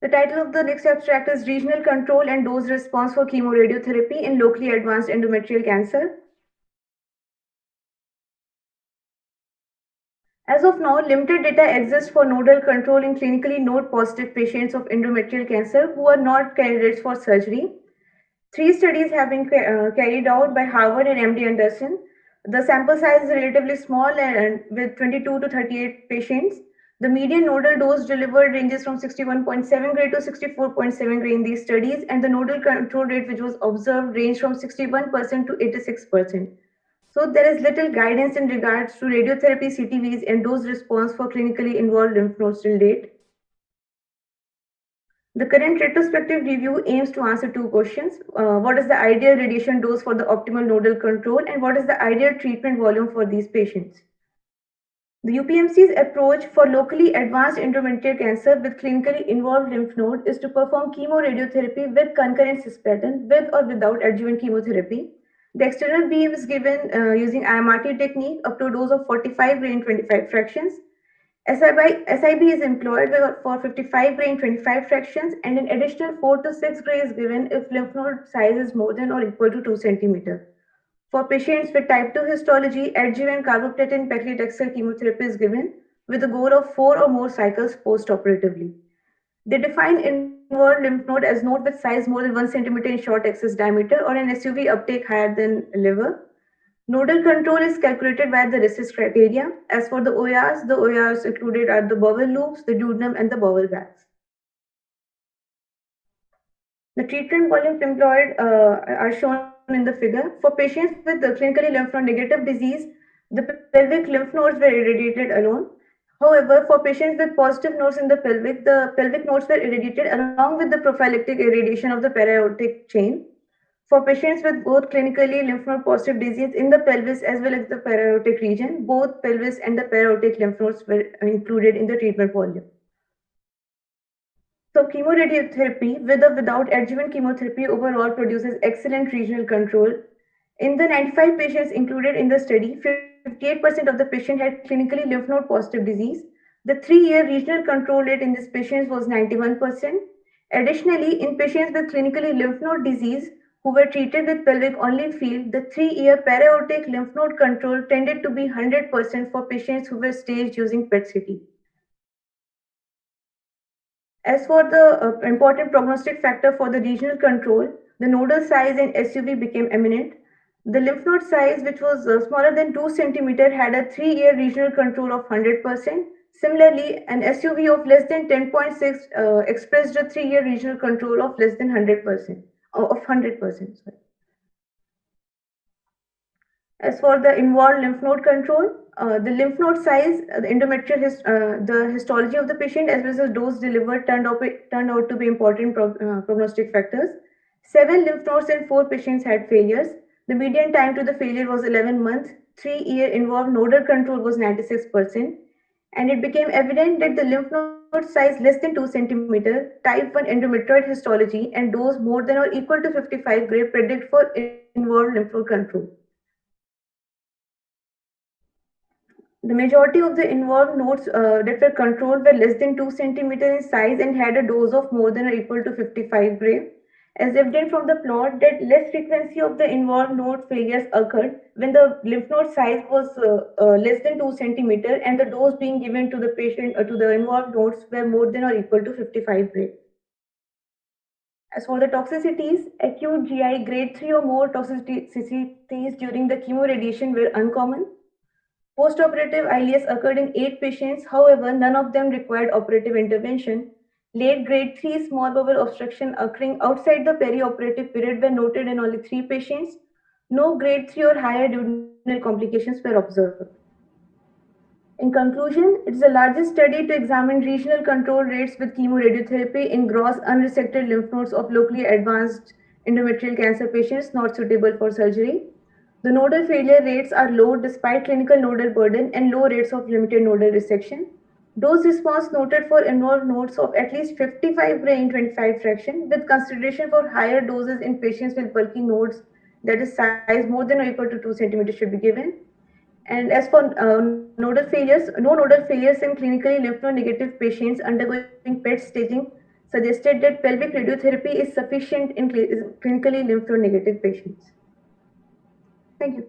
The title of the next abstract is Regional Control and Dose Response for Chemoradiotherapy in Locally Advanced Endometrial Cancer. As of now, limited data exists for nodal control in clinically node-positive patients of endometrial cancer who are not candidates for surgery. 3 studies have been carried out by Harvard and MD Anderson. The sample size is relatively small and with 22 to 38 patients. The median nodal dose delivered ranges from 61.7 gray to 64.7 gray in these studies, and the nodal control rate which was observed ranged from 61% to 86%. So there is little guidance in regards to radiotherapy CTVs and dose response for clinically involved lymph nodes till date. The current retrospective review aims to answer 2 questions. What is the ideal radiation dose for the optimal nodal control, and what is the ideal treatment volume for these patients? The UPMC's approach for locally advanced endometrial cancer with clinically involved lymph node is to perform chemoradiotherapy with concurrent cisplatin with or without adjuvant chemotherapy. The external beam is given using IMRT technique up to a dose of 45 gray in 25 fractions. SIB is employed for 55 gray in 25 fractions, and an additional 4 to 6 gray is given if lymph node size is more than or equal to 2 cm. For patients with type 2 histology, adjuvant carboplatin paclitaxel chemotherapy is given with a goal of 4 or more cycles post-operatively. They define involved lymph node as node with size more than 1 cm in short axis diameter or an SUV uptake higher than liver. Nodal control is calculated by the RECIST criteria. As for the OARs included are the Bowel loops, the duodenum, and the bowel bags. The treatment volumes employed are shown in the figure. For patients with the clinically lymph node negative disease, the pelvic lymph nodes were irradiated alone. However, for patients with positive nodes in the pelvic nodes were irradiated along with the prophylactic irradiation of the para-aortic chain. For patients with both clinically lymph node positive disease in the pelvis as well as the para-aortic region, both pelvis and the para-aortic lymph nodes were included in the treatment volume. So chemoradiotherapy with or without adjuvant chemotherapy overall produces excellent regional control. In the 95 patients included in the study, 58% of the patient had clinically lymph node positive disease. The 3-year regional control rate in these patients was 91%. Additionally, in patients with clinically lymph node disease who were treated with pelvic only field, the 3-year para-aortic lymph node control tended to be 100% for patients who were staged using PET-CT. As for the important prognostic factor for the regional control, the nodal size and SUV became eminent. The lymph node size, which was smaller than 2 cm, had a 3-year regional control of 100%. Similarly, an SUV of less than 10.6 expressed a 3-year regional control of less than 100%. Sorry. As for the involved lymph node control, the lymph node size, the histology of the patient, as well as the dose delivered turned out to be important prognostic factors. 7 lymph nodes in 4 patients had failures. The median time to the failure was 11 months. 3-year involved nodal control was 96%. And it became evident that the lymph node size less than 2 cm, type 1 endometrioid histology, and dose more than or equal to 55 gray predict for involved lymph node control. The majority of the involved nodes that were controlled were less than 2 cm in size and had a dose of more than or equal to 55 gray. As evident from the plot, that less frequency of the involved node failures occurred when the lymph node size was less than 2 cm and the dose being given to the patient to the involved nodes were more than or equal to 55 gray. As for the toxicities, acute GI grade 3 or more toxicities during the chemoradiation were uncommon. Postoperative ileus occurred in 8 patients, however, none of them required operative intervention. Late grade 3 small bowel obstruction occurring outside the perioperative period were noted in only 3 patients. No grade 3 or higher duodenal complications were observed. In conclusion, it is the largest study to examine regional control rates with chemoradiotherapy in gross unresected lymph nodes of locally advanced endometrial cancer patients not suitable for surgery. The nodal failure rates are low despite clinical nodal burden and low rates of limited nodal resection. Dose response noted for involved nodes of at least 55 gray in 25 fraction, with consideration for higher doses in patients with bulky nodes, that is size more than or equal to 2 cm should be given. And as for nodal failures, no nodal failures in clinically lymph node negative patients undergoing PET staging suggested that pelvic radiotherapy is sufficient in clinically lymph node negative patients. Thank you.